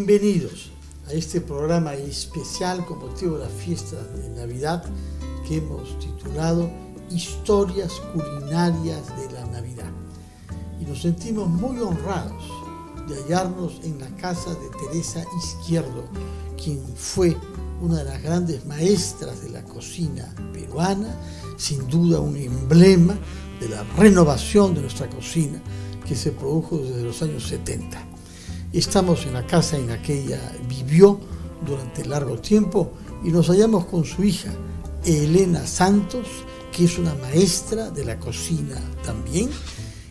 Bienvenidos a este programa especial con motivo de la fiesta de Navidad que hemos titulado Historias Culinarias de la Navidad. Y nos sentimos muy honrados de hallarnos en la casa de Teresa Izquierdo, quien fue una de las grandes maestras de la cocina peruana, sin duda un emblema de la renovación de nuestra cocina que se produjo desde los años 70. Estamos en la casa en la que ella vivió durante largo tiempo y nos hallamos con su hija, Elena Santos, que es una maestra de la cocina también,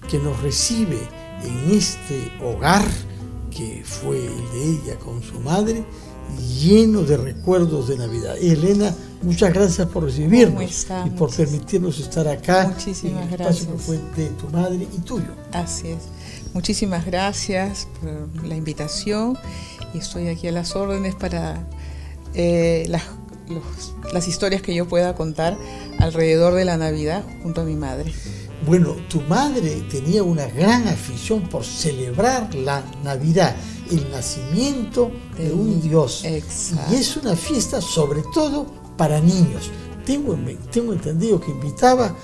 que nos recibe en este hogar que fue el de ella con su madre, lleno de recuerdos de Navidad. Elena, muchas gracias por recibirnos y por permitirnos estar acá. Muchísimas en el gracias. espacio que fue de tu madre y tuyo. Así es. Muchísimas gracias por la invitación y estoy aquí a las órdenes para las historias que yo pueda contar alrededor de la Navidad junto a mi madre. Bueno, tu madre tenía una gran afición por celebrar la Navidad, el nacimiento de un Dios. Exacto. Y es una fiesta sobre todo para niños. Tengo entendido que invitaba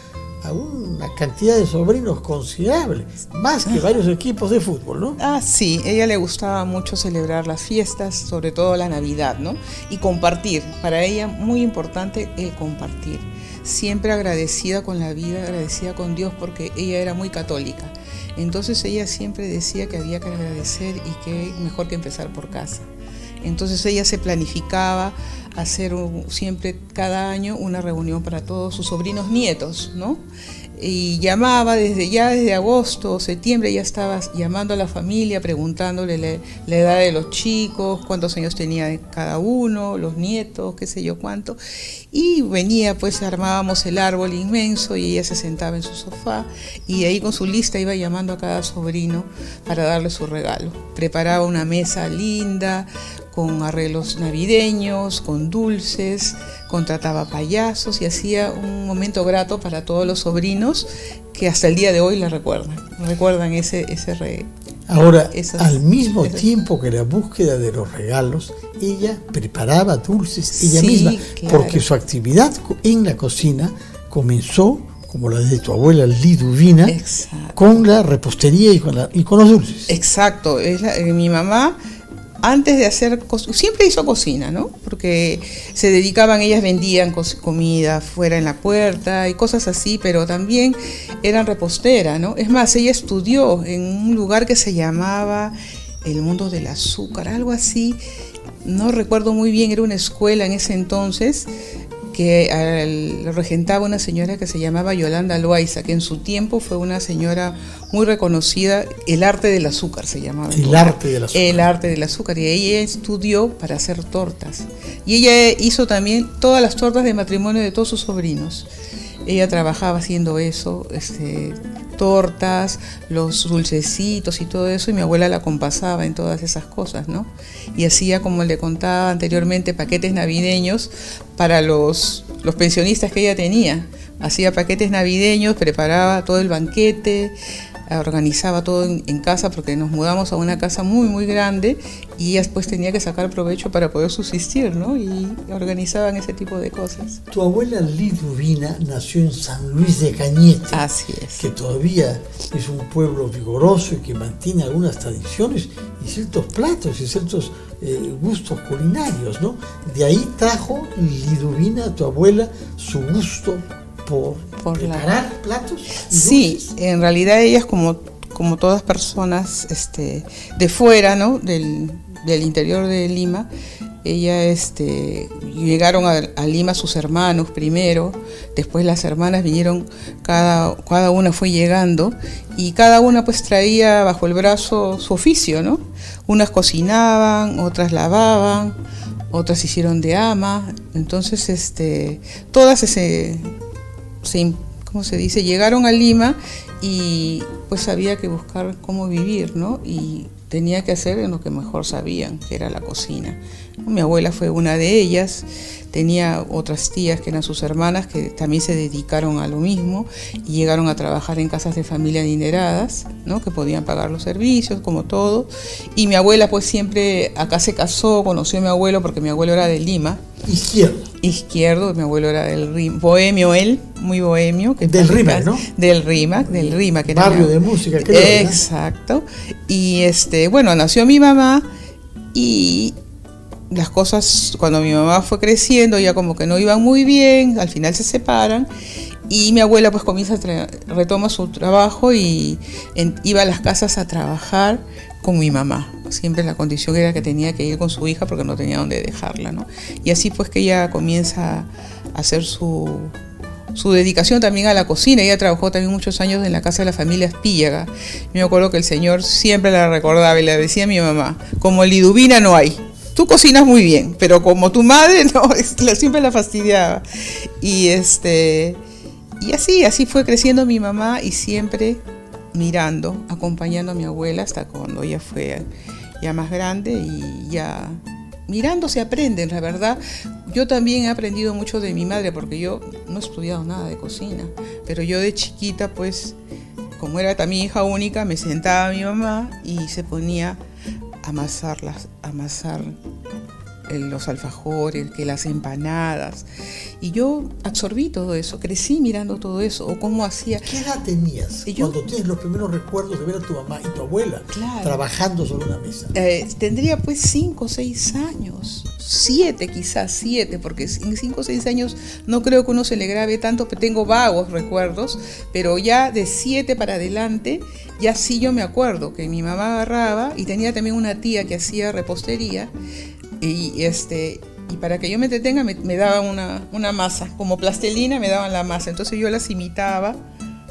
a una cantidad de sobrinos considerable, más que varios equipos de fútbol, ¿no? Ah, sí, a ella le gustaba mucho celebrar las fiestas, sobre todo la Navidad, ¿no? Y compartir, para ella muy importante el compartir. Siempre agradecida con la vida, agradecida con Dios, porque ella era muy católica. Entonces ella siempre decía que había que agradecer y que mejor que empezar por casa. Entonces ella se planificaba hacer siempre cada año una reunión para todos sus sobrinos nietos, ¿no? Y llamaba desde agosto o septiembre, ya estaba llamando a la familia, preguntándole la edad de los chicos, cuántos años tenía cada uno, los nietos, qué sé yo cuánto. Y venía, pues armábamos el árbol inmenso y ella se sentaba en su sofá y ahí con su lista iba llamando a cada sobrino para darle su regalo. Preparaba una mesa linda, con arreglos navideños, con dulces, contrataba payasos y hacía un momento grato para todos los sobrinos que hasta el día de hoy la recuerdan ese rey. Ahora, al mismo tiempo que la búsqueda de los regalos, ella preparaba dulces ella misma, claro. Porque su actividad en la cocina comenzó, como la de tu abuela Liduvina, con la repostería y con los dulces. Exacto, mi mamá, antes de hacer siempre hizo cocina, ¿no? Porque se dedicaban, ellas vendían comida fuera en la puerta y cosas así, pero también eran repostera, ¿no? Es más, ella estudió en un lugar que se llamaba El Mundo del Azúcar, algo así, no recuerdo muy bien, era una escuela en ese entonces que lo regentaba una señora que se llamaba Yolanda Loaiza, que en su tiempo fue una señora muy reconocida, el arte del azúcar se llamaba. El arte del azúcar. El arte del azúcar, y ella estudió para hacer tortas. Y ella hizo también todas las tortas de matrimonio de todos sus sobrinos. Ella trabajaba haciendo eso, tortas, los dulcecitos y todo eso, y mi abuela la compasaba en todas esas cosas, ¿no? Y hacía, como le contaba anteriormente, paquetes navideños para los pensionistas que ella tenía. Hacía paquetes navideños, preparaba todo el banquete, organizaba todo en casa, porque nos mudamos a una casa muy muy grande y ella pues tenía que sacar provecho para poder subsistir, ¿no? Y organizaban ese tipo de cosas. Tu abuela Liduvina nació en San Luis de Cañete. Así es. Que todavía es un pueblo vigoroso y que mantiene algunas tradiciones y ciertos platos y ciertos gustos culinarios, ¿no? De ahí trajo Liduvina, tu abuela, su gusto por preparar platos y sí, dulces. En realidad ellas como todas personas de fuera, ¿no? del interior de Lima, llegaron a Lima sus hermanos primero, después las hermanas vinieron, cada una fue llegando y cada una pues traía bajo el brazo su oficio, ¿no? Unas cocinaban, otras lavaban, otras hicieron de ama, entonces todas ¿cómo se dice? Llegaron a Lima y pues había que buscar cómo vivir, ¿no? Y tenía que hacer en lo que mejor sabían, que era la cocina. Mi abuela fue una de ellas, tenía otras tías que eran sus hermanas que también se dedicaron a lo mismo y llegaron a trabajar en casas de familia adineradas, ¿no? Que podían pagar los servicios, como todo. Y mi abuela pues siempre acá se casó, conoció a mi abuelo porque mi abuelo era de Lima. Izquierdo, mi abuelo era del Rímac, bohemio él, muy bohemio. Que del Rímac, ¿no? Del Rímac. Que barrio de música, creo. Exacto. Y bueno, nació mi mamá y las cosas, cuando mi mamá fue creciendo, ya como que no iban muy bien, al final se separan y mi abuela pues retoma su trabajo y iba a las casas a trabajar con mi mamá. Siempre la condición era que tenía que ir con su hija porque no tenía dónde dejarla, ¿no? Y así pues que ella comienza a hacer su dedicación también a la cocina. Ella trabajó también muchos años en la casa de la familia Espíllaga. Yo me acuerdo que el señor siempre la recordaba y le decía a mi mamá, como Liduvina no hay. Tú cocinas muy bien, pero como tu madre, no, siempre la fastidiaba. Y así fue creciendo mi mamá y siempre mirando, acompañando a mi abuela hasta cuando ella fue ya más grande y ya mirando se aprende, la verdad. Yo también he aprendido mucho de mi madre porque yo no he estudiado nada de cocina, pero yo de chiquita pues, como era también hija única, me sentaba mi mamá y se ponía amasar los alfajores, que las empanadas, y yo absorbí todo eso, crecí mirando todo eso, o cómo hacía. ¿Qué edad tenías cuando tienes los primeros recuerdos de ver a tu mamá y tu abuela trabajando sobre una mesa? Tendría pues 5 o 6 años, 7 quizás, 7, porque en 5 o 6 años no creo que uno se le grabe tanto, pero tengo vagos recuerdos, pero ya de 7 para adelante, ya sí yo me acuerdo que mi mamá agarraba, y tenía también una tía que hacía repostería, y para que yo me entretenga me daban una masa, como plastilina me daban la masa, entonces yo las imitaba,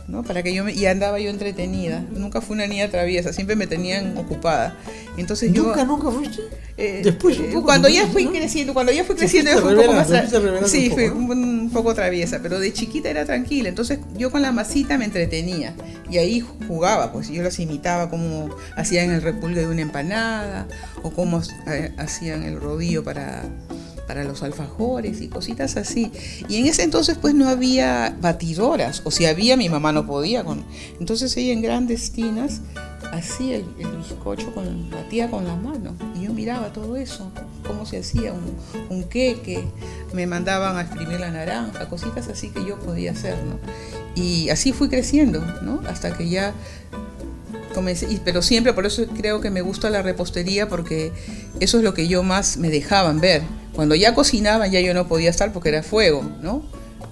¿no? Para que y andaba yo entretenida. Nunca fui una niña traviesa, siempre me tenían ocupada. Entonces ¿Nunca fuiste? Después un poco. Cuando ya fui creciendo, yo fui un poco más sí, fui un poco traviesa, pero de chiquita era tranquila. Entonces yo con la masita me entretenía y ahí jugaba, pues yo las imitaba como hacían el repulgue de una empanada o cómo hacían el rodillo para los alfajores y cositas así. Y en ese entonces pues no había batidoras, o si había mi mamá no podía. Entonces ella en grandes tinas hacía el bizcocho, batía con la mano. Y yo miraba todo eso, cómo se hacía un queque, me mandaban a exprimir la naranja, cositas así que yo podía hacer, ¿no? Y así fui creciendo, ¿no? Hasta que ya comencé, pero siempre, por eso creo que me gusta la repostería, porque eso es lo que yo más me dejaban ver. Cuando ya cocinaban ya yo no podía estar porque era fuego, ¿no?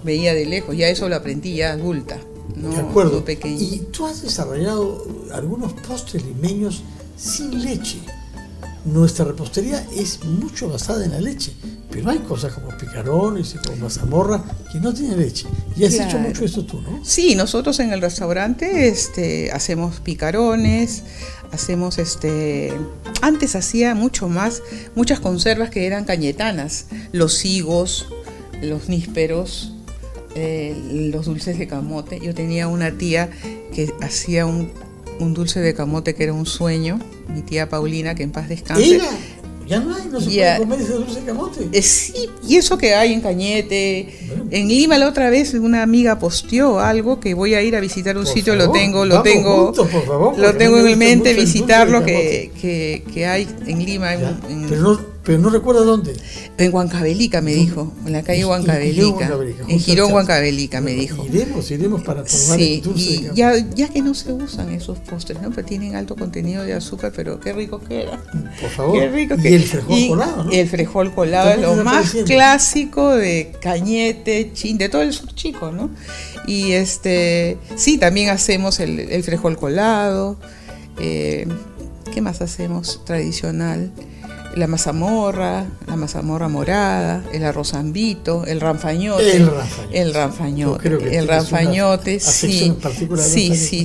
Veía de lejos, ya eso lo aprendí ya adulta, ¿no? De acuerdo. Pequeña. Y tú has desarrollado algunos postres limeños sin leche. Nuestra repostería es mucho basada en la leche, pero hay cosas como picarones y como mazamorra que no tienen leche. Y has hecho mucho esto tú, ¿no? Sí, nosotros en el restaurante hacemos picarones, hacemos antes hacía muchas conservas que eran cañetanas, los higos, los nísperos, los dulces de camote. Yo tenía una tía que hacía un dulce de camote que era un sueño, mi tía Paulina, que en paz descanse. Ya no hay, no se puede comer ese dulce de camote. Sí, y eso que hay en Cañete. Bueno. En Lima la otra vez una amiga posteó algo que voy a ir a visitar un sitio, lo tengo en mi mente, visitarlo, que hay en Lima. Pero no recuerda dónde. En Huancavelica me dijo, en la calle Huancavelica. En Girón Huancavelica me dijo. Iremos para probar el dulce de camote. Ya que no se usan esos postres, ¿no? Pero tienen alto contenido de azúcar, pero qué rico que era. Por favor. Qué rico y el frijol colado, ¿no? El frijol colado es lo más clásico de Cañete, de todo el sur chico, ¿no? Y sí, también hacemos el frijol colado. ¿Qué más hacemos tradicional? la mazamorra morada, el arroz zambito, el ranfañote. El ranfañote, sí.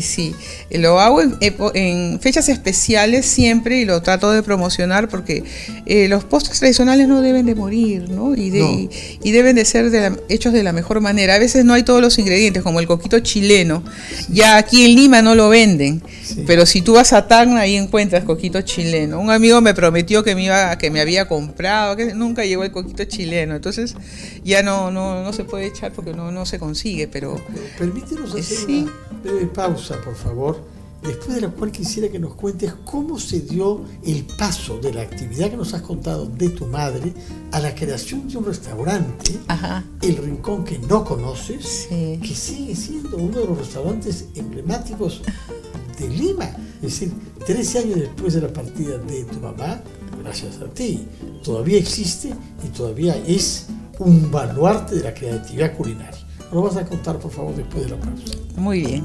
Sí. Lo hago en fechas especiales siempre y lo trato de promocionar porque los postres tradicionales no deben de morir, ¿no? Y deben de ser hechos de la mejor manera. A veces no hay todos los ingredientes, como el coquito chileno. Sí. Ya aquí en Lima no lo venden, sí. Pero si tú vas a Tacna, ahí encuentras coquito chileno. Un amigo me prometió que me había comprado, que nunca llegó el coquito chileno. Entonces ya no se puede echar porque no se consigue, pero permítenos hacer una breve pausa, por favor, después de la cual quisiera que nos cuentes cómo se dio el paso de la actividad que nos has contado de tu madre a la creación de un restaurante, Ajá. El Rincón que no conoces, sí. Que sigue siendo uno de los restaurantes emblemáticos de Lima. Es decir, 13 años después de la partida de tu mamá, gracias a ti, todavía existe y todavía es un baluarte de la creatividad culinaria. Nos vas a contar, por favor, después de la pausa. Muy bien.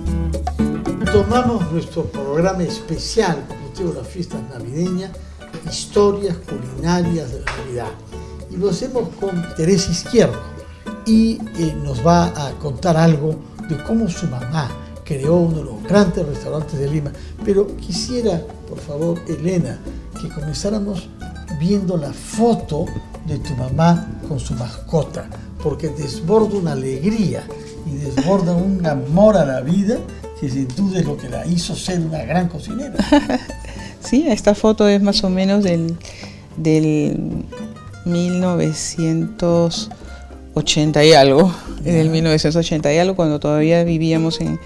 Tomamos nuestro programa especial con motivo de las fiestas navideñas, historias culinarias de la Navidad. Y lo hacemos con Teresa Izquierdo y nos va a contar algo de cómo su mamá creó uno de los grandes restaurantes de Lima. Pero quisiera, por favor, Elena, que comenzáramos viendo la foto de tu mamá con su mascota, porque desborda una alegría y desborda un amor a la vida que sin duda es lo que la hizo ser una gran cocinera. Sí, esta foto es más o menos del 1980 y algo, en el 1980 y algo, cuando todavía vivíamos en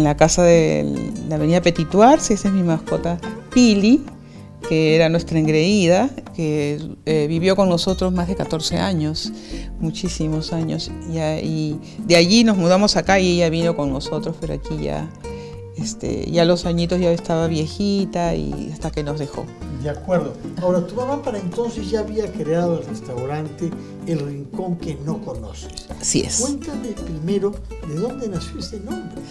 la casa de la avenida Petituars. Esa es mi mascota Pili, que era nuestra engreída, que vivió con nosotros más de 14 años, muchísimos años, y de allí nos mudamos acá y ella vino con nosotros, pero aquí ya los añitos ya estaba viejita y hasta que nos dejó. De acuerdo. Ahora, tu mamá para entonces ya había creado el restaurante El Rincón que no conoces. Así es. Cuéntame primero de dónde nació ese nombre.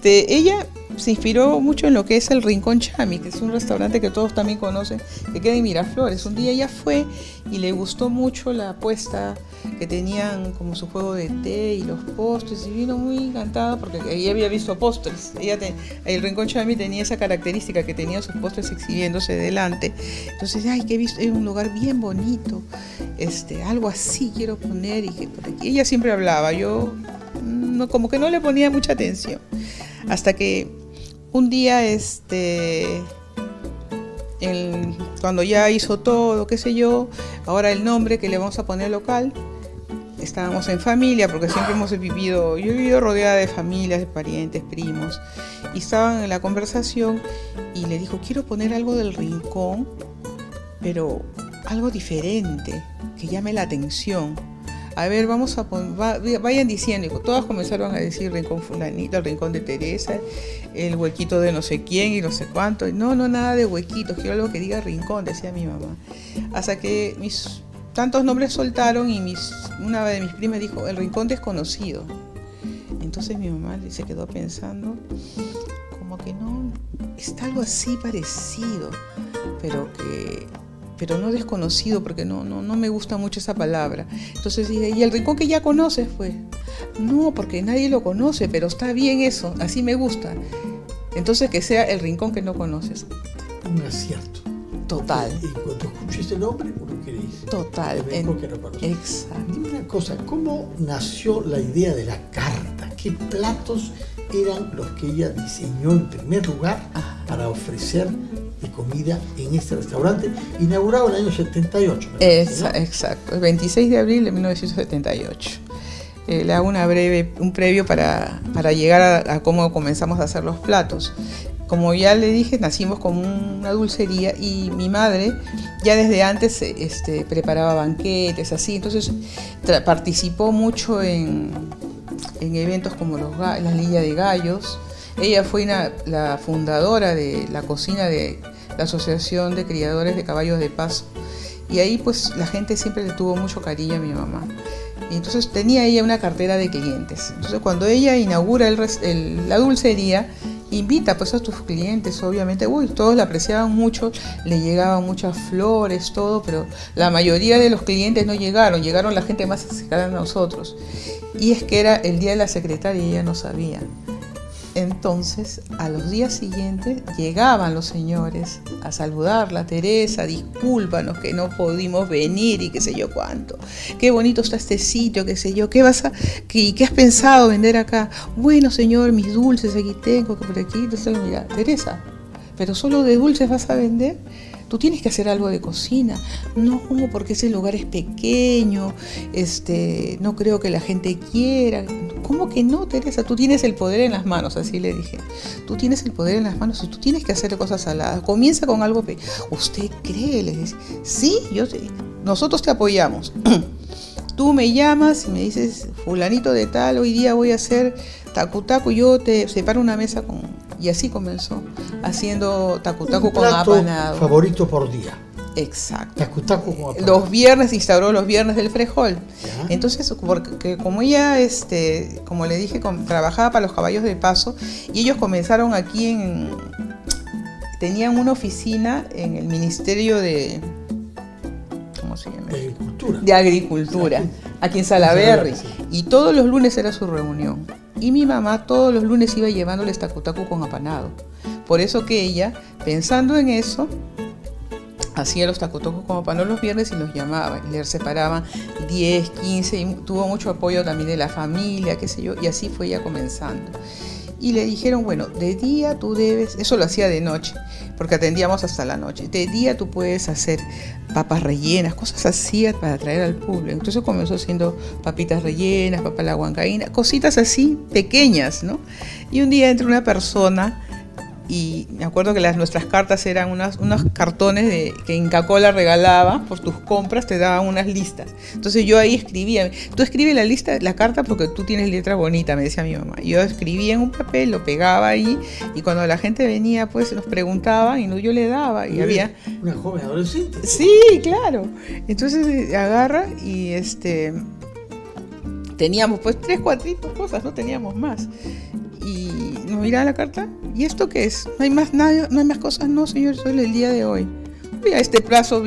Ella se inspiró mucho en lo que es el Rincón Chami, que es un restaurante que todos también conocen, que queda en Miraflores. Un día ella fue y le gustó mucho la apuesta que tenían como su juego de té y los postres, y vino muy encantada porque ella había visto postres. El Rincón Chami tenía esa característica, que tenía sus postres exhibiéndose delante. Entonces, que he visto, es un lugar bien bonito, algo así quiero poner, y que por aquí. Ella siempre hablaba, yo como que no le ponía mucha atención, hasta que un día cuando ya hizo todo, qué sé yo, ahora el nombre que le vamos a poner local, estábamos en familia, porque siempre yo he vivido rodeada de familias, de parientes, primos, y estaban en la conversación y le dijo, quiero poner algo del Rincón, pero algo diferente, que llame la atención. A ver, vamos a vayan diciendo, y todas comenzaron a decir Rincón fulanito, el Rincón de Teresa, el huequito de no sé quién y no sé cuánto. No, nada de huequitos, quiero algo que diga Rincón, decía mi mamá. Hasta que mis tantos nombres soltaron y una de mis primas dijo, el Rincón desconocido. Entonces mi mamá se quedó pensando, como que no, está algo así parecido, pero no desconocido, porque no me gusta mucho esa palabra. Entonces dije, ¿y el Rincón que ya conoces? Pues no, porque nadie lo conoce, pero está bien eso, así me gusta. Entonces que sea el Rincón que no conoces. Un acierto. Total. Y cuando escuches el nombre, uno queréis. Total. El Rincón que no conoces. Exacto. Dime una cosa, ¿cómo nació la idea de la carta? ¿Qué platos eran los que ella diseñó en primer lugar para ofrecer de comida en este restaurante, inaugurado en el año 78? Exacto, el 26 de abril de 1978. Le hago un previo para llegar a cómo comenzamos a hacer los platos. Como ya le dije, nacimos como una dulcería y mi madre ya desde antes preparaba banquetes, así, entonces participó mucho en eventos como la Liga de Gallos. Ella fue la fundadora de la cocina de la Asociación de Criadores de Caballos de Paso, y ahí pues la gente siempre le tuvo mucho cariño a mi mamá, y entonces tenía ella una cartera de clientes. Entonces cuando ella inaugura la dulcería, invita pues a tus clientes, obviamente, todos la apreciaban mucho, le llegaban muchas flores, todo, pero la mayoría de los clientes no llegaron la gente más cercana a nosotros. Y es que era el día de la secretaria y ella no sabía. Entonces, a los días siguientes llegaban los señores a saludarla. Teresa, discúlpanos que no pudimos venir y qué sé yo cuánto. Qué bonito está este sitio, qué sé yo. ¿Qué has pensado vender acá? Bueno, señor, mis dulces aquí tengo, que por aquí. Entonces, mira, Teresa, ¿pero solo de dulces vas a vender? Tú tienes que hacer algo de cocina. No, porque ese lugar es pequeño, no creo que la gente quiera. ¿Cómo que no, Teresa? Tú tienes el poder en las manos, así le dije. Tú tienes el poder en las manos y tú tienes que hacer cosas saladas. Comienza con algo pequeño. ¿Usted cree? Le dice. Sí, nosotros te apoyamos. Tú me llamas y me dices, fulanito de tal, hoy día voy a hacer tacu-tacu, yo te separo una mesa con... Y así comenzó, haciendo tacu-tacu con apanado. Favorito por día. Exacto. Tacu-tacu con apanado. Los viernes, instauró los viernes del frejol. ¿Ya? Entonces, porque como ella, como le dije, trabajaba para los caballos de paso, y ellos comenzaron aquí tenían una oficina en el Ministerio de... ¿Cómo se llama? De Agricultura, aquí en Salaberry. Sí. Y todos los lunes era su reunión. Y mi mamá todos los lunes iba llevándoles tacu-tacu con apanado. Por eso que ella, pensando en eso, hacía los tacu-tacu con apanado los viernes y los llamaba. Y le separaban 10, 15, y tuvo mucho apoyo también de la familia, qué sé yo. Y así fue ella comenzando. Y le dijeron, bueno, de día tú debes, eso lo hacía de noche, porque atendíamos hasta la noche. De día tú puedes hacer papas rellenas, cosas así para atraer al público. Entonces comenzó haciendo papitas rellenas, papa a la huancaína, cositas así pequeñas, ¿no? Y un día entra una persona, y me acuerdo que nuestras cartas eran unos cartones que Inca Kola regalaba por tus compras, te daban unas listas. Entonces yo ahí escribía, tú escribes la carta porque tú tienes letra bonita, me decía mi mamá. Yo escribía en un papel, lo pegaba ahí, y cuando la gente venía, pues nos preguntaban y yo le daba. Y había una joven adolescente. Sí, claro. Entonces agarra y teníamos pues 3, 4 cosas, no teníamos más. Y nos miraba la carta, ¿y esto qué es? ¿No hay más nada? ¿No hay más cosas? No, señor, solo el día de hoy. Oiga, este plazo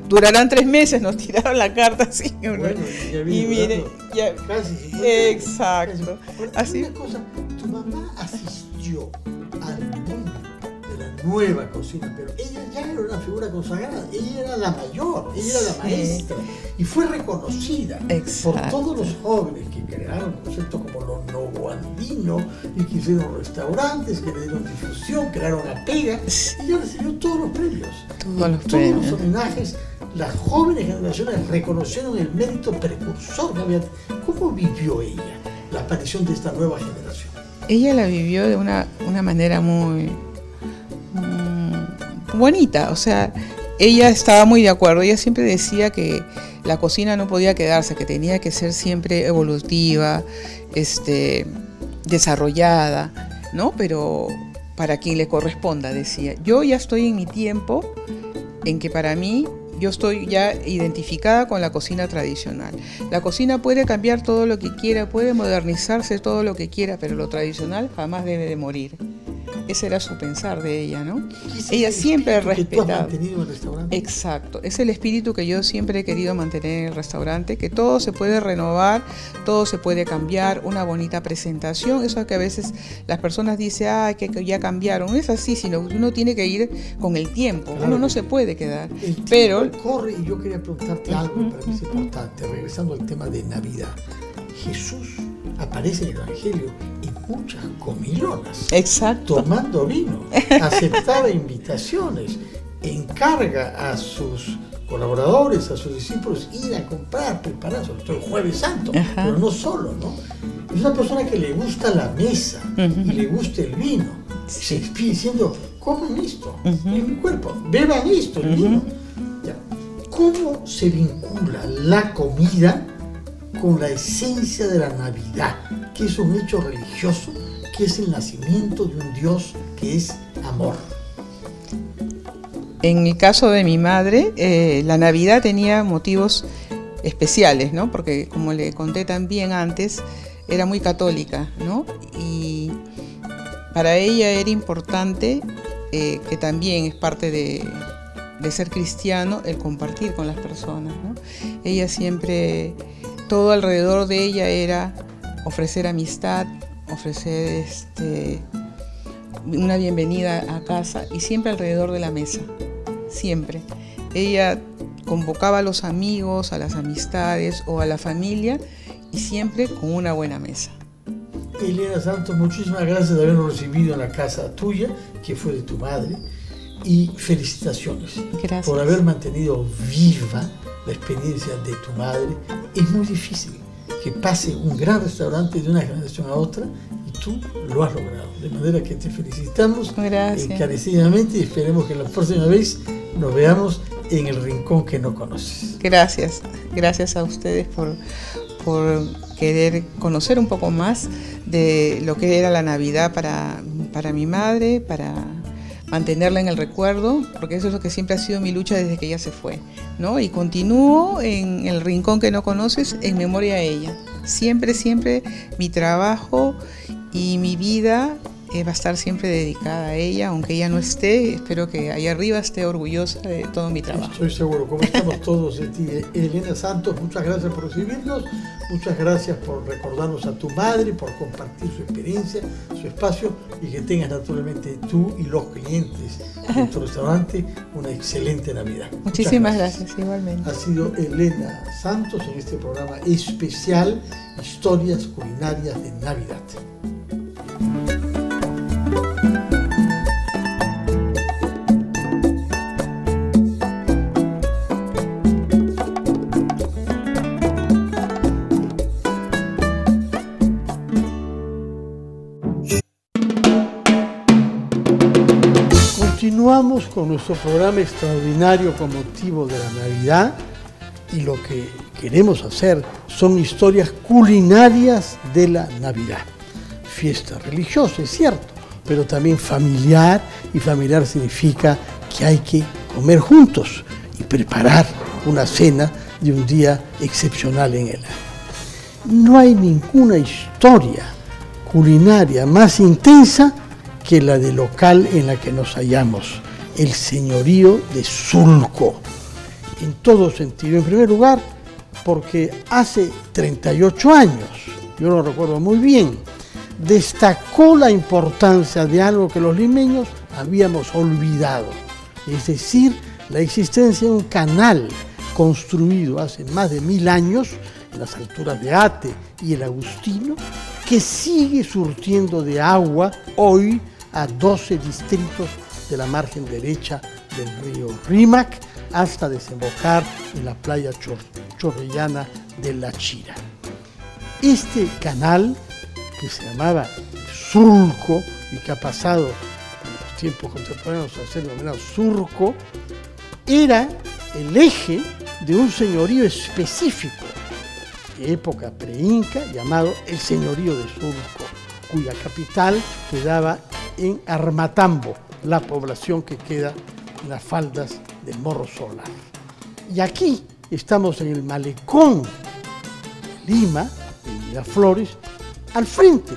durarán 3 meses, nos tiraron la carta así. Bueno, y mire, ya casi. Exacto. Así. Una cosa, tu mamá asistió al mundo de la nueva cocina, pero ella ya era una figura consagrada, ella era la mayor, ella era la maestra, y fue reconocida por todos los jóvenes que crearon conceptos como los novoandinos y que hicieron restaurantes, que le dieron difusión, crearon la pega, y ella recibió todos los premios. Todos los homenajes. Las jóvenes generaciones reconocieron el mérito precursor. ¿Cómo vivió ella la aparición de esta nueva generación? Ella la vivió de una manera muy bonita, o sea, ella estaba muy de acuerdo. Ella siempre decía que la cocina no podía quedarse, que tenía que ser siempre evolutiva, desarrollada, ¿no? Pero para quien le corresponda, decía. Yo ya estoy en mi tiempo en que para mí yo estoy ya identificada con la cocina tradicional. La cocina puede cambiar todo lo que quiera, puede modernizarse todo lo que quiera, pero lo tradicional jamás debe de morir. Ese era su pensar de ella, ¿no? Ella siempre respetaba. Exacto, es el espíritu que yo siempre he querido mantener en el restaurante, que todo se puede renovar, todo se puede cambiar, una bonita presentación, eso que a veces las personas dicen, que ya cambiaron, no es así, sino uno tiene que ir con el tiempo, claro, uno no se puede quedar. Pero corre, y yo quería preguntarte algo, para mí es importante, regresando al tema de Navidad. Jesús aparece en el Evangelio en muchas comilonas. Exacto. Tomando vino, aceptaba invitaciones, encarga a sus colaboradores, a sus discípulos, ir a comprar, preparar, sobre todo el Jueves Santo, pero no solo, ¿no? Es una persona que le gusta la mesa y le gusta el vino. Se despide diciendo, coman esto, es mi cuerpo, beban esto, el vino. Ya. ¿Cómo se vincula la comida con la esencia de la Navidad, que es un hecho religioso, que es el nacimiento de un Dios que es amor? En el caso de mi madre, la Navidad tenía motivos especiales, ¿no? Porque como le conté también antes, era muy católica, ¿no? Y para ella era importante, que también es parte de ser cristiano, el compartir con las personas, ¿no? Ella siempre, todo alrededor de ella era ofrecer amistad, ofrecer una bienvenida a casa, y siempre alrededor de la mesa, siempre. Ella convocaba a los amigos, a las amistades o a la familia, y siempre con una buena mesa. Elena Santos, muchísimas gracias de habernos recibido en la casa tuya, que fue de tu madre, y felicitaciones. Gracias. Por haber mantenido viva la experiencia de tu madre. Es muy difícil que pase un gran restaurante de una generación a otra, y tú lo has logrado. De manera que te felicitamos encarecidamente, y esperemos que la próxima vez nos veamos en el rincón que no conoces. Gracias, gracias a ustedes por querer conocer un poco más de lo que era la Navidad para mi madre, para mantenerla en el recuerdo, porque eso es lo que siempre ha sido mi lucha desde que ella se fue, ¿no? Y continúo en el rincón que no conoces en memoria a ella. Siempre, siempre mi trabajo y mi vida va a estar siempre dedicada a ella, aunque ella no esté. Espero que allá arriba esté orgullosa de todo mi trabajo. Estoy seguro, como estamos todos de ti. Elena Santos, muchas gracias por recibirnos, muchas gracias por recordarnos a tu madre, por compartir su experiencia, su espacio, y que tengas naturalmente tú y los clientes de tu restaurante una excelente Navidad. Muchísimas gracias, igualmente. Ha sido Elena Santos en este programa especial Historias Culinarias de Navidad. Continuamos con nuestro programa extraordinario con motivo de la Navidad, y lo que queremos hacer son historias culinarias de la Navidad. Fiesta religiosa, es cierto, pero también familiar, y familiar significa que hay que comer juntos y preparar una cena de un día excepcional en el año. No hay ninguna historia culinaria más intensa que la del local en la que nos hallamos, el señorío de Sulco, en todo sentido. En primer lugar, porque hace 38 años, yo lo recuerdo muy bien, destacó la importancia de algo que los limeños habíamos olvidado, es decir, la existencia de un canal construido hace más de 1000 años, en las alturas de Ate y el Agustino, que sigue surtiendo de agua hoy a 12 distritos de la margen derecha del río Rímac, hasta desembocar en la playa chorrellana de La Chira. Este canal, que se llamaba Sulco y que ha pasado en los tiempos contemporáneos a ser denominado Surco, era el eje de un señorío específico de época preinca llamado el señorío de Sulco, cuya capital quedaba en Armatambo, la población que queda en las faldas del Morro Solar. Y aquí estamos en el malecón de Lima, en Miraflores, al frente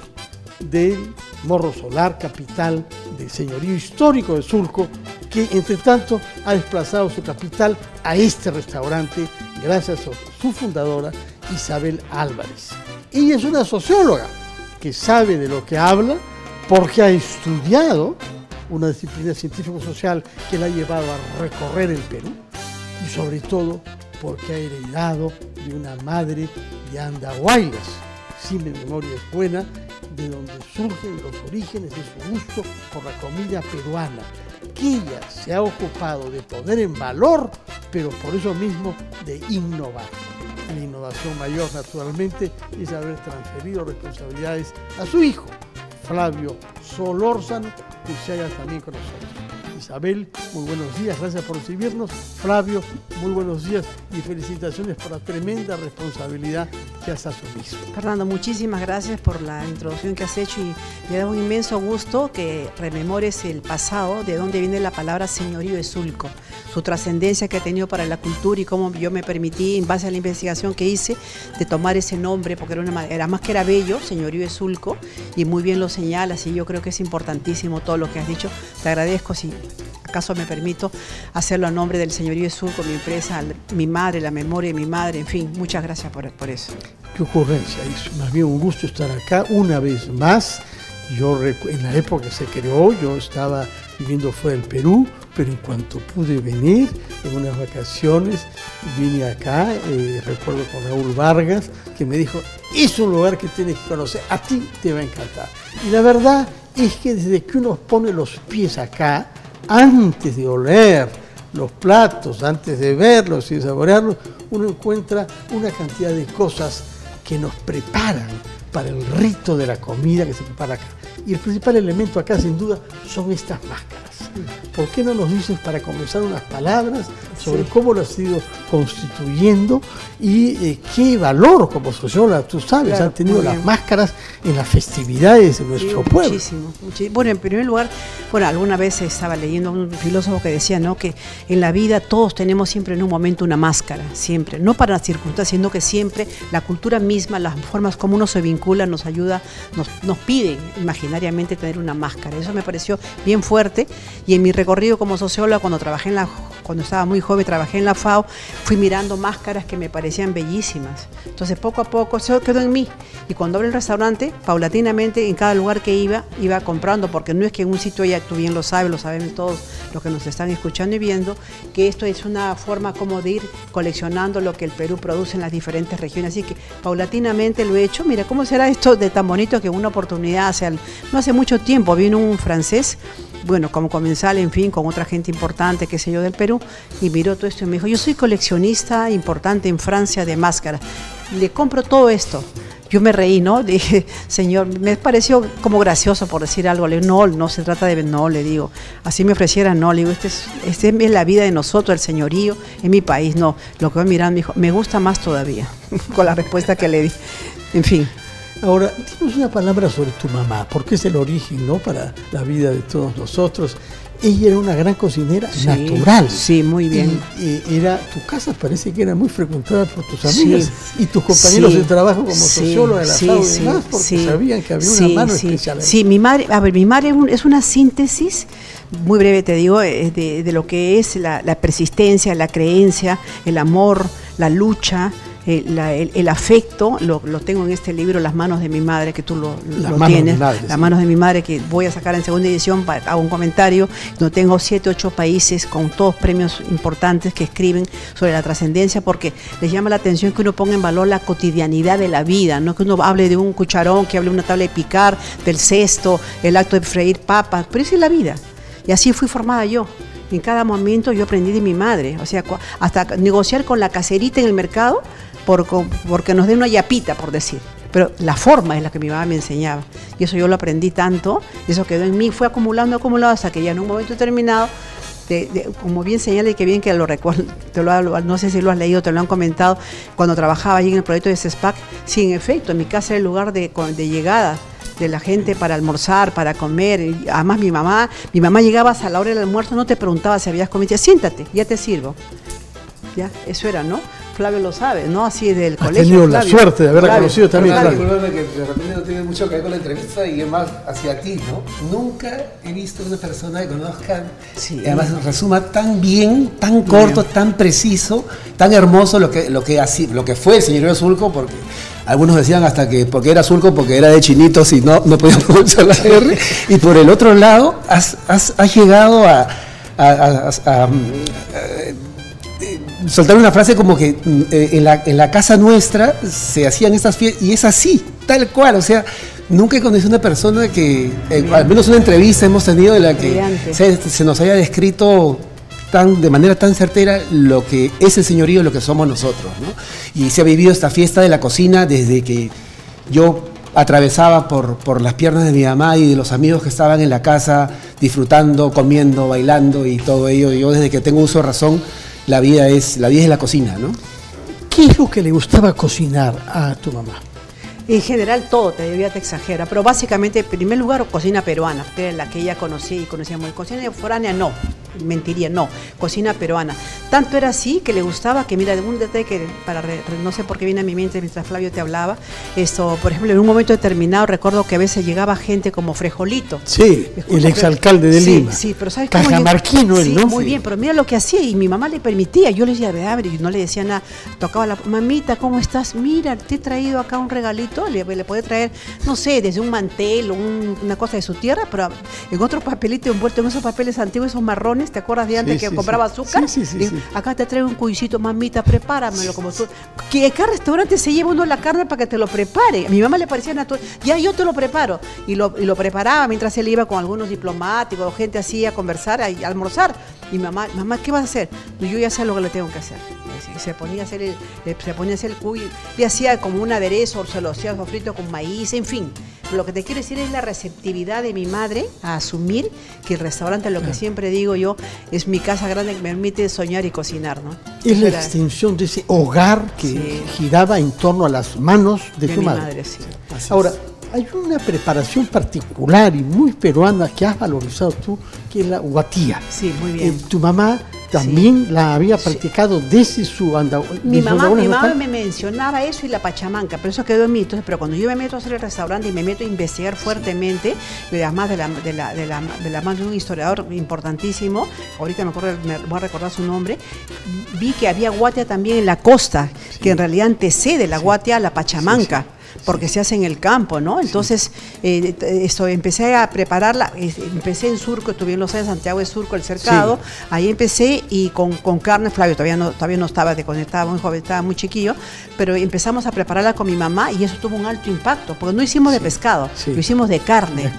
del Morro Solar, capital del señorío histórico de Sulco, que entre tanto ha desplazado su capital a este restaurante gracias a su fundadora, Isabel Álvarez. Ella es una socióloga que sabe de lo que habla, porque ha estudiado una disciplina científico-social que la ha llevado a recorrer el Perú, y sobre todo porque ha heredado de una madre de Andahuaylas, si mi memoria es buena, de donde surgen los orígenes de su gusto por la comida peruana, que ella se ha ocupado de poner en valor, pero por eso mismo de innovar. La innovación mayor, naturalmente, es haber transferido responsabilidades a su hijo, Flavio Solórzano, que se halla también con nosotros. Isabel, muy buenos días, gracias por recibirnos Flavio, muy buenos días y felicitaciones por la tremenda responsabilidad que has asumido. Fernando, muchísimas gracias por la introducción que has hecho y me da un inmenso gusto que rememores el pasado, de dónde viene la palabra señorío de Sulco, su trascendencia que ha tenido para la cultura y cómo yo me permití, en base a la investigación que hice, de tomar ese nombre, porque era más que era bello, señorío de Sulco, y muy bien lo señalas, y yo creo que es importantísimo todo lo que has dicho. Te agradezco, si acaso me permito hacerlo a nombre del señorío de Sulco, mi empresa, mi madre, la memoria de mi madre, en fin, muchas gracias por eso. Qué ocurrencia, es más bien un gusto estar acá una vez más. Yo en la época que se creó, yo estaba viviendo fuera del Perú, pero en cuanto pude venir en unas vacaciones, vine acá, recuerdo con Raúl Vargas, que me dijo, es un lugar que tienes que conocer, a ti te va a encantar. Y la verdad es que desde que uno pone los pies acá, antes de oler los platos, antes de verlos y saborearlos, uno encuentra una cantidad de cosas que nos preparan para el rito de la comida que se prepara acá. Y el principal elemento acá, sin duda, son estas máscaras. ¿Por qué no nos dices, para comenzar, unas palabras sobre cómo lo has ido constituyendo y qué valor como socióloga, tú sabes, claro, han tenido las máscaras en las festividades de nuestro pueblo? Muchísimo. Bueno, en primer lugar, alguna vez estaba leyendo a un filósofo que decía, ¿no?, que en la vida todos tenemos siempre en un momento una máscara, siempre, no para las circunstancias, sino que siempre la cultura misma, las formas como uno se vincula, nos ayuda, nos pide imaginariamente tener una máscara. Eso me pareció bien fuerte, y en mi recorrido como socióloga, cuando estaba muy joven, trabajé en la FAO, fui mirando máscaras que me parecían bellísimas. Entonces, poco a poco, eso quedó en mí. Y cuando abrí el restaurante, paulatinamente, en cada lugar que iba comprando, porque no es que en un sitio ya, tú bien lo sabes, lo saben todos los que nos están escuchando y viendo, que esto es una forma como de ir coleccionando lo que el Perú produce en las diferentes regiones. Así que, paulatinamente lo he hecho. Mira, ¿cómo será esto de tan bonito que una oportunidad no hace mucho tiempo vino un francés, como comensal, en fin, con otra gente importante, qué sé yo, del Perú, y miró todo esto y me dijo, yo soy coleccionista importante en Francia de máscaras, le compro todo esto. Yo me reí, ¿no? Dije, señor, me pareció como gracioso por decir algo. Le digo, no se trata de, no, le digo, así me ofreciera, no, le digo, este es la vida de nosotros, el señorío, en mi país, no. Lo que va mirando, me dijo, me gusta más todavía, con la respuesta que le di. En fin. Ahora, dinos una palabra sobre tu mamá, porque es el origen, ¿no?, para la vida de todos nosotros. Ella era una gran cocinera natural. Sí, muy bien. Y tu casa parece que era muy frecuentada por tus amigas y tus compañeros de trabajo como socióloga de la FAO y demás, porque sabían que había una mano especial. Sí, mi madre es una síntesis, muy breve te digo, de lo que es la persistencia, la creencia, el amor, la lucha, el afecto. Lo tengo en este libro, Las manos de mi madre, que tú lo tienes. Las manos de mi madre, que voy a sacar en segunda edición, hago un comentario, donde tengo 7, 8 países con todos premios importantes que escriben sobre la trascendencia, porque les llama la atención que uno ponga en valor la cotidianidad de la vida, no que uno hable de un cucharón, que hable de una tabla de picar, del cesto, el acto de freír papas, pero esa es la vida. Y así fui formada yo. En cada momento yo aprendí de mi madre, o sea, hasta negociar con la caserita en el mercado, porque nos den una yapita, por decir. Pero la forma es la que mi mamá me enseñaba. Y eso yo lo aprendí tanto, eso quedó en mí, fue acumulando, hasta que ya en un momento determinado, como bien señala y que bien que lo recuerdo, no sé si lo has leído, te lo han comentado, cuando trabajaba allí en el proyecto de CESPAC, sí, en efecto, en mi casa era el lugar de llegada de la gente para almorzar, para comer. Y además mi mamá llegaba a la hora del almuerzo, no te preguntaba si habías comido, siéntate, ya te sirvo. Ya, eso era, ¿no? Flavio lo sabe, ¿no? Así del colegio. Has tenido la suerte de haberla conocido también. Disculpame que de repente no tiene mucho que ver con la entrevista y es más hacia ti, ¿no? Nunca he visto una persona que conozca, además resuma tan bien, tan corto, tan preciso, tan hermoso lo que fue el señorío de Sulco, porque algunos decían hasta que porque era Sulco, porque era de chinitos y no podían pronunciar la R. Y por el otro lado, has llegado a soltar una frase como que en la casa nuestra se hacían estas fiestas, y es así, tal cual, o sea, nunca he conocido una persona que, al menos una entrevista hemos tenido de la que se nos haya descrito de manera tan certera lo que es el señorío, lo que somos nosotros, ¿no? Y se ha vivido esta fiesta de la cocina desde que yo atravesaba por las piernas de mi mamá y de los amigos que estaban en la casa disfrutando, comiendo, bailando y todo ello. Yo desde que tengo uso de razón la vida es la cocina, ¿no? ¿Qué es lo que le gustaba cocinar a tu mamá? En general todo, te exagera, pero básicamente, en primer lugar, cocina peruana, que era la que ella conocía y conocía muy. Cocina foránea no, mentiría, no, cocina peruana. Tanto era así que le gustaba que, mira, un detalle que, no sé por qué viene a mi mente mientras Flavio te hablaba, esto, por ejemplo, en un momento determinado recuerdo que a veces llegaba gente como Frejolito. Sí, el exalcalde de Lima. Sí, pero ¿sabes cómo? Cajamarquino él, ¿no? Muy bien, pero mira lo que hacía y mi mamá le permitía, yo le decía, abre, y no le decía nada, tocaba la, mamita, ¿cómo estás? Mira, te he traído acá un regalito, le puede traer, no sé, desde un mantel o una cosa de su tierra, pero en otro papelito envuelto en esos papeles antiguos, esos marrones, ¿te acuerdas de antes que compraba azúcar? Sí. Acá te traigo un cuyicito, mamita, prepáramelo como tú. Que cada restaurante se lleva uno la carne para que te lo prepare. A mi mamá le parecía natural, ya yo te lo preparo. Y lo preparaba mientras él iba con algunos diplomáticos o gente así a conversar, a almorzar. Y mamá, ¿qué vas a hacer? Yo ya sé lo que le tengo que hacer. Y se ponía a hacer el cuy, le hacía como un aderezo, se lo hacía frito con maíz, en fin. Pero lo que te quiero decir es la receptividad de mi madre a asumir que el restaurante, lo que siempre digo yo, es mi casa grande que me permite soñar y cocinar, ¿no? Es la extensión de ese hogar que giraba en torno a las manos de tu madre. Sí. Ahora, hay una preparación particular y muy peruana que has valorizado tú, que es la huatía. Sí, muy bien. Tu mamá también la había practicado desde su andadura. Mi mamá me mencionaba eso y la pachamanca, pero eso quedó en mí. Entonces, pero cuando yo me meto a hacer el restaurante y me meto a investigar fuertemente, además de la mano de un historiador importantísimo, ahorita me voy a recordar su nombre, vi que había guatia también en la costa, que en realidad antecede la guatia a la pachamanca. Porque se hace en el campo, ¿no? Entonces, empecé a prepararla, empecé en Surco, estuve en los años Santiago de Surco, el cercado, ahí empecé y con carne, Flavio todavía no estaba estaba muy joven, estaba muy chiquillo, pero empezamos a prepararla con mi mamá y eso tuvo un alto impacto, porque no hicimos de pescado, lo hicimos de carne,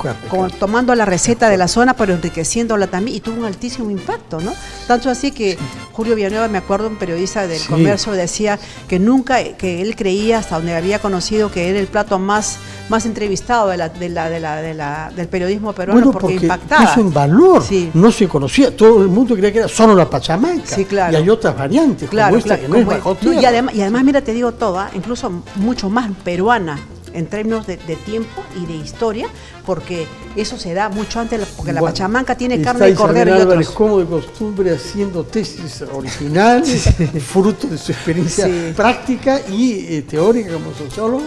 tomando la receta de la zona, pero enriqueciéndola también, y tuvo un altísimo impacto, ¿no? Tanto así que Julio Villanueva, me acuerdo, un periodista del comercio, decía que nunca, que él creía, hasta donde había conocido, que era el plato más entrevistado del periodismo peruano, porque impactaba. Puso en valor, no se conocía, todo el mundo creía que era solo la pachamanca, y hay otras variantes, como esta que no es bajo tierra. Y además, mira, te digo todo, incluso mucho más peruana, en términos de tiempo y de historia, porque eso se da mucho antes, porque la pachamanca tiene carne de cordero y otros. Como de costumbre, haciendo tesis originales, fruto de su experiencia práctica y teórica como sociólogo.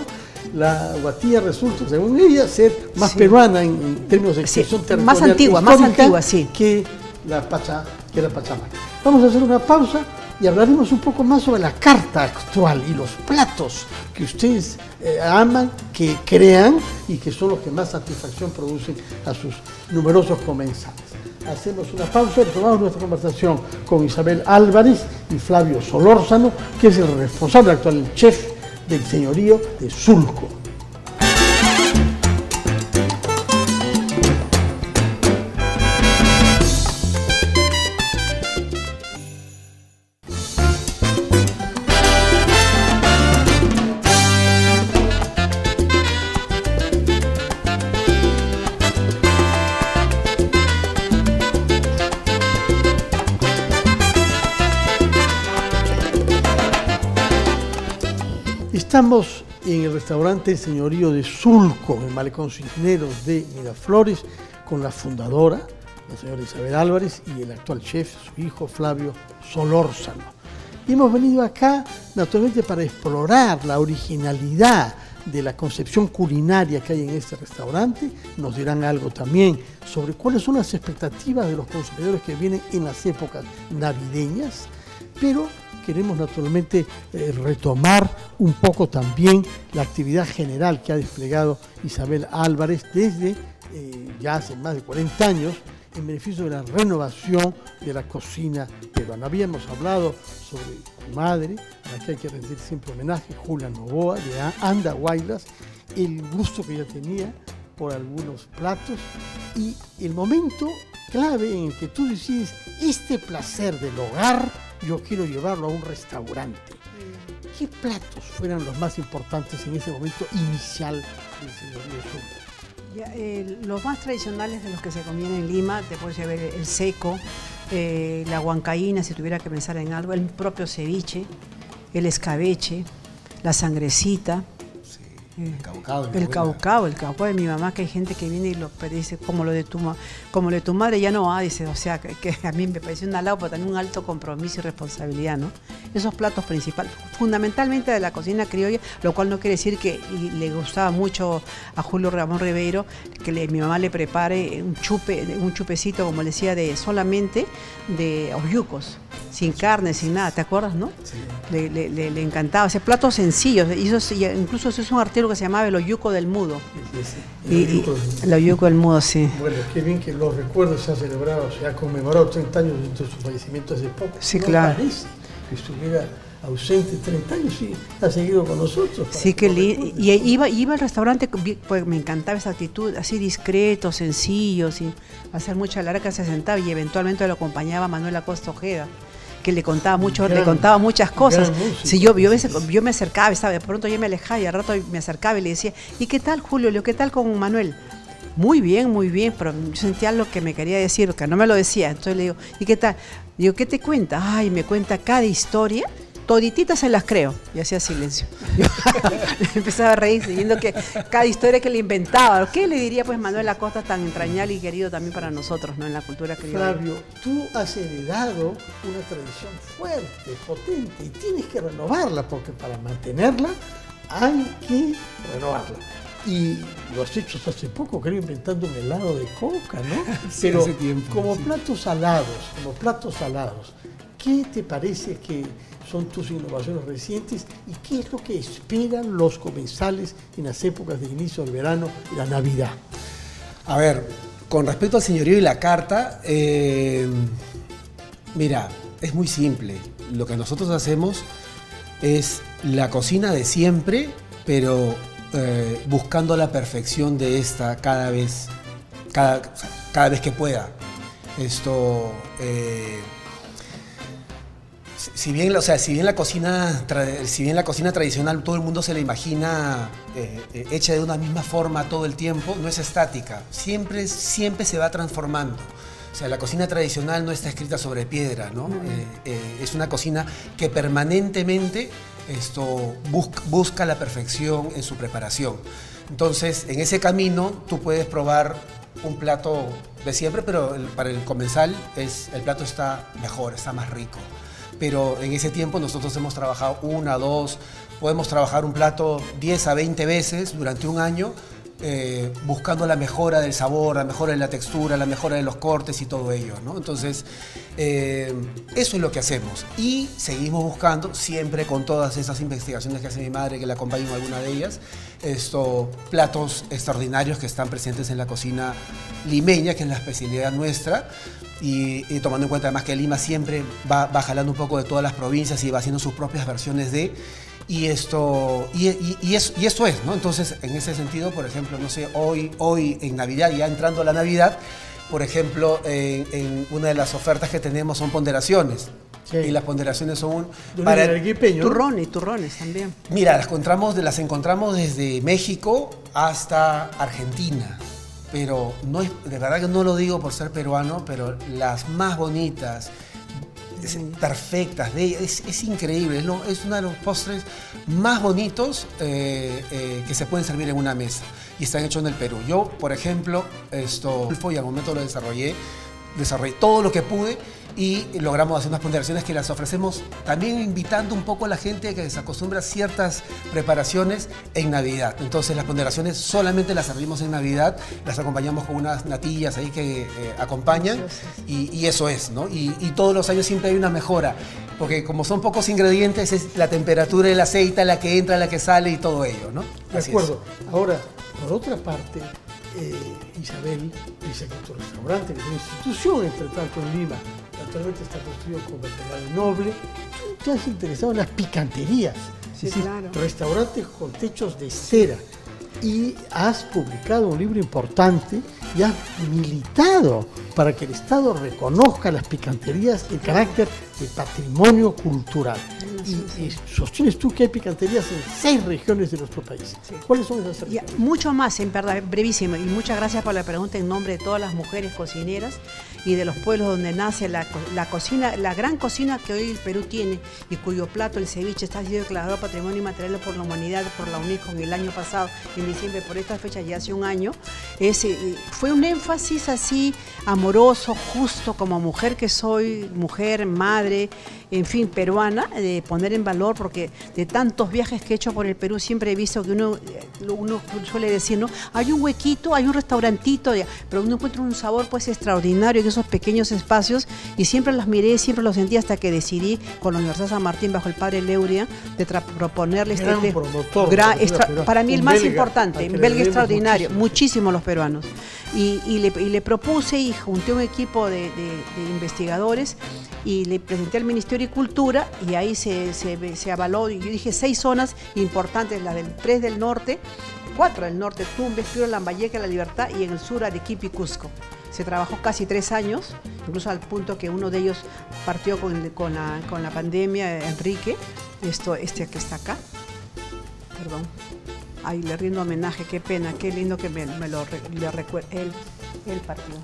La huatía resulta, según ella, ser más peruana en términos de expresión territorial, más antigua, sí, que la pachamanca. Vamos a hacer una pausa y hablaremos un poco más sobre la carta actual y los platos que ustedes aman, que crean y que son los que más satisfacción producen a sus numerosos comensales. Hacemos una pausa y retomamos nuestra conversación con Isabel Álvarez y Flavio Solórzano, que es el responsable actual, el chef del señorío de Sulco. Estamos en el restaurante Señorío de Sulco, en el Malecón Cisneros de Miraflores, con la fundadora, la señora Isabel Álvarez, y el actual chef, su hijo Flavio Solórzano. Y hemos venido acá, naturalmente, para explorar la originalidad de la concepción culinaria que hay en este restaurante. Nos dirán algo también sobre cuáles son las expectativas de los consumidores que vienen en las épocas navideñas, pero queremos naturalmente retomar un poco también la actividad general que ha desplegado Isabel Álvarez desde ya hace más de 40 años en beneficio de la renovación de la cocina peruana. Habíamos hablado sobre su madre, a la que hay que rendir siempre homenaje, Julia Novoa, de Andahuaylas, el gusto que ella tenía por algunos platos y el momento clave en el que tú decides este placer del hogar, yo quiero llevarlo a un restaurante. ¿Qué platos fueran los más importantes en ese momento inicial del señorío Sulco? Los más tradicionales de los que se comían en Lima, te puedes ver el seco, la huancaína, si tuviera que pensar en algo, el propio ceviche, el escabeche, la sangrecita. El caucao. El caucao de mi mamá, que hay gente que viene y lo dice, como lo de tu madre ya no va, dice, o sea, que a mí me parece un halago, pero también un alto compromiso y responsabilidad, ¿no? Esos platos principales, fundamentalmente de la cocina criolla, lo cual no quiere decir que le gustaba mucho a Julio Ramón Ribeiro que mi mamá le prepare un chupecito, como le decía, solamente de oyucos, sin carne, sin nada, ¿te acuerdas, no? Sí. Le encantaba, o sea, platos sencillos, incluso eso es un artículo que se llamaba el oyuco del mudo. El oyuco del mudo, sí. Bueno, qué bien que los recuerdos se han celebrado, se ha conmemorado 30 años de su fallecimiento hace poco. Sí, no claro. Parece que estuviera ausente 30 años, sí, ha seguido con nosotros. Sí, que y iba al restaurante, pues me encantaba esa actitud, así discreto, sencillo, sin hacer mucha larga, se sentaba y eventualmente lo acompañaba Manuel Acosta Ojeda, que le contaba muchas cosas. Sí, yo me acercaba, ¿sabes? De pronto yo me alejaba y al rato me acercaba y le decía, ¿y qué tal, Julio? ¿Qué tal con Manuel? Muy bien, pero yo sentía lo que me quería decir, que no me lo decía. Entonces le digo, ¿y qué tal? Digo, ¿qué te cuenta? Ay, me cuenta cada historia, todititas se las creo. Y hacía silencio. Yo empezaba a reír, siguiendo que cada historia que le inventaba. ¿Qué le diría pues Manuel Acosta, tan entrañable y querido también para nosotros, ¿no? En la cultura criolla? Flavio, tú has heredado una tradición fuerte, potente, y tienes que renovarla, porque para mantenerla hay que renovarla. Y lo has hecho hace poco, creo, inventando un helado de coca, ¿no? Sí, pero hace tiempo, como sí. platos salados, ¿qué te parece que son tus innovaciones recientes y qué es lo que esperan los comensales en las épocas de inicio del verano y la Navidad? A ver, con respecto al señorío y la carta, mira, es muy simple. Lo que nosotros hacemos es la cocina de siempre, pero buscando la perfección de esta cada vez que pueda. Esto, si bien la cocina tradicional todo el mundo se la imagina hecha de una misma forma todo el tiempo, no es estática, siempre se va transformando. O sea, la cocina tradicional no está escrita sobre piedra, ¿no? Es una cocina que permanentemente busca la perfección en su preparación. Entonces, en ese camino tú puedes probar un plato de siempre, pero para el comensal el plato está mejor, está más rico. Pero en ese tiempo nosotros hemos trabajado 1, 2, podemos trabajar un plato 10 a 20 veces durante un año, buscando la mejora del sabor, la mejora de la textura, la mejora de los cortes y todo ello, ¿no? Entonces, eso es lo que hacemos. Y seguimos buscando, siempre con todas esas investigaciones que hace mi madre, que la acompaño en alguna de ellas, platos extraordinarios que están presentes en la cocina limeña, que es la especialidad nuestra, y tomando en cuenta además que Lima siempre va jalando un poco de todas las provincias y va haciendo sus propias versiones de... Y eso es, ¿no? Entonces, en ese sentido, por ejemplo, no sé, hoy en Navidad, ya entrando la Navidad, por ejemplo, en una de las ofertas que tenemos son ponderaciones. Sí. Y las ponderaciones son para el guipeño. Turrones también. Mira, las encontramos desde México hasta Argentina. Pero no es, de verdad que no lo digo por ser peruano, pero las más bonitas, perfectas, es increíble, es uno de los postres más bonitos que se pueden servir en una mesa y están hechos en el Perú. Yo, por ejemplo, y al momento lo desarrollé todo lo que pude y logramos hacer unas ponderaciones que las ofrecemos también invitando un poco a la gente a que se acostumbre a ciertas preparaciones en Navidad. Entonces las ponderaciones solamente las servimos en Navidad, las acompañamos con unas natillas ahí que acompañan y eso es, ¿no? Y todos los años siempre hay una mejora, porque como son pocos ingredientes es la temperatura del aceite, la que entra, la que sale y todo ello, ¿no? De acuerdo. Ahora, por otra parte, Isabel dice que tu restaurante, que es una institución entre tanto en Lima, actualmente está construido con material noble. Tú te has interesado en las picanterías, sí, es decir, claro. Restaurantes con techos de cera, y has publicado un libro importante y has militado para que el Estado reconozca las picanterías en carácter de patrimonio cultural. Y sostienes tú que hay picanterías en 6 regiones de nuestro país. Sí. ¿Cuáles son esas regiones? Mucho más, en verdad, brevísimo. Y muchas gracias por la pregunta en nombre de todas las mujeres cocineras y de los pueblos donde nace la cocina, la gran cocina que hoy el Perú tiene y cuyo plato, el ceviche, está sido declarado Patrimonio Inmaterial por la Humanidad, por la UNESCO en el año pasado, en diciembre, por esta fecha, ya hace un año. Fue un énfasis así amoroso, justo, como mujer que soy, mujer, madre, en fin, peruana, de poner en valor, porque de tantos viajes que he hecho por el Perú siempre he visto que uno suele decir, ¿no? Hay un huequito, hay un restaurantito, pero uno encuentra un sabor pues extraordinario en esos pequeños espacios, y siempre los miré, siempre los sentí hasta que decidí con la Universidad San Martín, bajo el padre Leuria, de proponerle para mí el más importante, un belga extraordinario, muchísimo los peruanos. Y le propuse y junté un equipo de investigadores y le presenté al Ministerio de Cultura, y ahí se avaló, y yo dije 6 zonas importantes, la del 3 del norte, 4 del norte, Tumbes, Piura, Lambayeque, La Libertad, y en el sur Arequipa y Cusco. Se trabajó casi 3 años, incluso al punto que uno de ellos partió con la pandemia, Enrique, este que está acá, perdón. Ay, le rindo homenaje, qué pena, qué lindo que me lo recuerda. Él partió.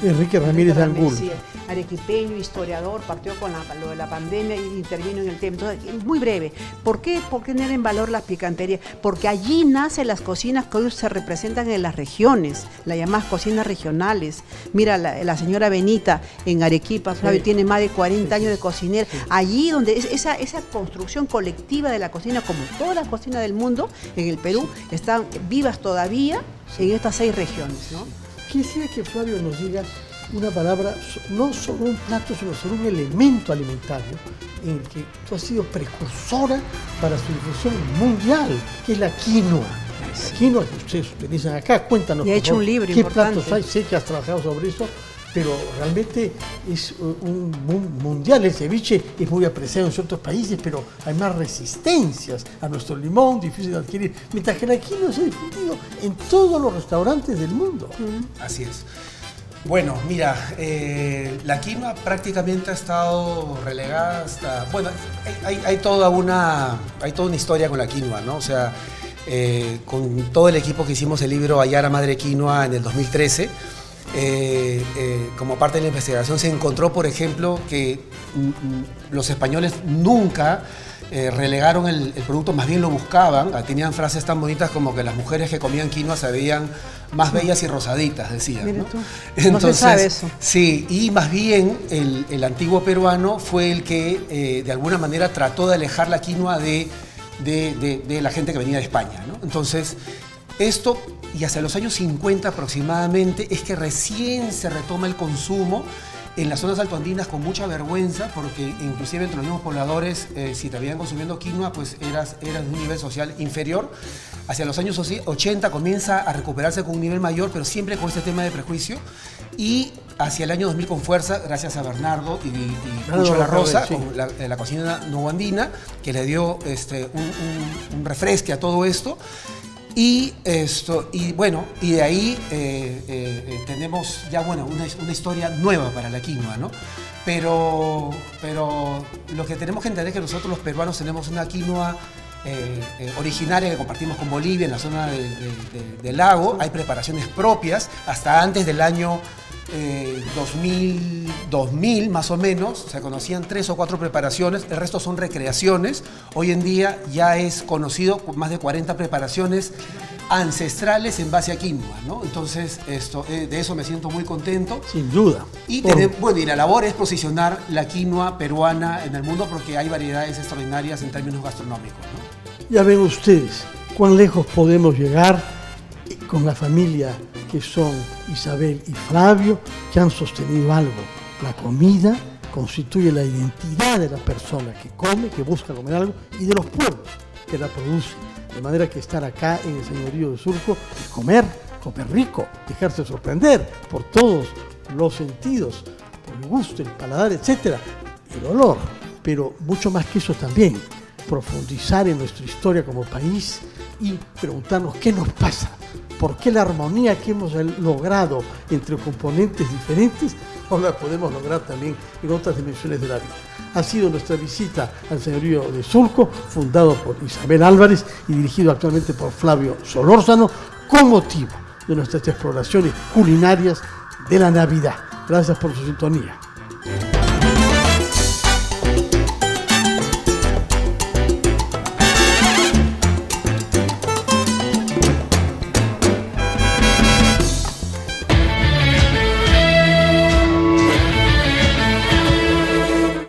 Enrique Ramírez Angul. Sí, arequipeño, historiador, partió con lo de la pandemia y intervino en el tema. Entonces, muy breve. ¿Por qué tener en valor las picanterías? Porque allí nacen las cocinas que hoy se representan en las regiones, las llamadas cocinas regionales. Mira, la señora Benita en Arequipa, Flavio, tiene más de 40 años de cocinera. Allí donde esa construcción colectiva de la cocina, como todas las cocinas del mundo, en el Perú, están vivas todavía en estas 6 regiones, ¿no? Quisiera que Flavio nos diga una palabra, no solo un plato, sino sobre un elemento alimentario en el que tú has sido precursora para su difusión mundial, que es la quinoa. La quinoa que ustedes utilizan acá, cuéntanos. Y ha hecho un libro qué importante. Platos hay, sé que has trabajado sobre eso, pero realmente es un mundial. El ceviche es muy apreciado en ciertos países, pero hay más resistencias a nuestro limón, difícil de adquirir, mientras que la quinoa se ha difundido en todos los restaurantes del mundo. Así es. Bueno, mira, la quinoa prácticamente ha estado relegada hasta... Bueno, hay toda una historia con la quinoa, ¿no? O sea, con todo el equipo que hicimos el libro Ayara Madre Quinoa en el 2013, como parte de la investigación se encontró, por ejemplo, que los españoles nunca relegaron el producto, más bien lo buscaban. Tenían frases tan bonitas como que las mujeres que comían quinoa se veían más bellas y rosaditas, decían, ¿no? Entonces, no se sabe eso. Sí, y más bien el antiguo peruano fue el que de alguna manera trató de alejar la quinoa de la gente que venía de España, ¿no? Entonces, esto, y hacia los años 50 aproximadamente, es que recién se retoma el consumo en las zonas altoandinas con mucha vergüenza, porque inclusive entre los mismos pobladores, si te veían consumiendo quinoa, pues eras de un nivel social inferior. Hacia los años 80 comienza a recuperarse con un nivel mayor, pero siempre con este tema de prejuicio. Y hacia el año 2000 con fuerza, gracias a Bernardo y Pucho La Rosa, sí, con la cocina nuboandina, que le dio un refresque a todo esto. Y bueno, y de ahí tenemos ya, bueno, una historia nueva para la quinoa, ¿no? Pero lo que tenemos que entender es que nosotros los peruanos tenemos una quinoa originaria que compartimos con Bolivia en la zona del lago. Hay preparaciones propias hasta antes del año 2000 más o menos, se conocían 3 o 4 preparaciones, el resto son recreaciones. Hoy en día ya es conocido por más de 40 preparaciones ancestrales en base a quinoa, ¿no? Entonces, de eso me siento muy contento. Sin duda. Y bueno, y la labor es posicionar la quinoa peruana en el mundo, porque hay variedades extraordinarias en términos gastronómicos, ¿no? Ya ven ustedes cuán lejos podemos llegar con la familia que son Isabel y Flavio, que han sostenido algo. La comida constituye la identidad de la persona que come, que busca comer algo, y de los pueblos que la producen. De manera que estar acá en el señorío de Surco y comer rico, dejarse sorprender por todos los sentidos, por el gusto, el paladar, etcétera, el olor, pero mucho más que eso también, profundizar en nuestra historia como país y preguntarnos qué nos pasa. ¿Por qué la armonía que hemos logrado entre componentes diferentes mejor la podemos lograr también en otras dimensiones de la vida. Ha sido nuestra visita al señorío de Surco, fundado por Isabel Álvarez y dirigido actualmente por Flavio Solórzano, con motivo de nuestras exploraciones culinarias de la Navidad. Gracias por su sintonía.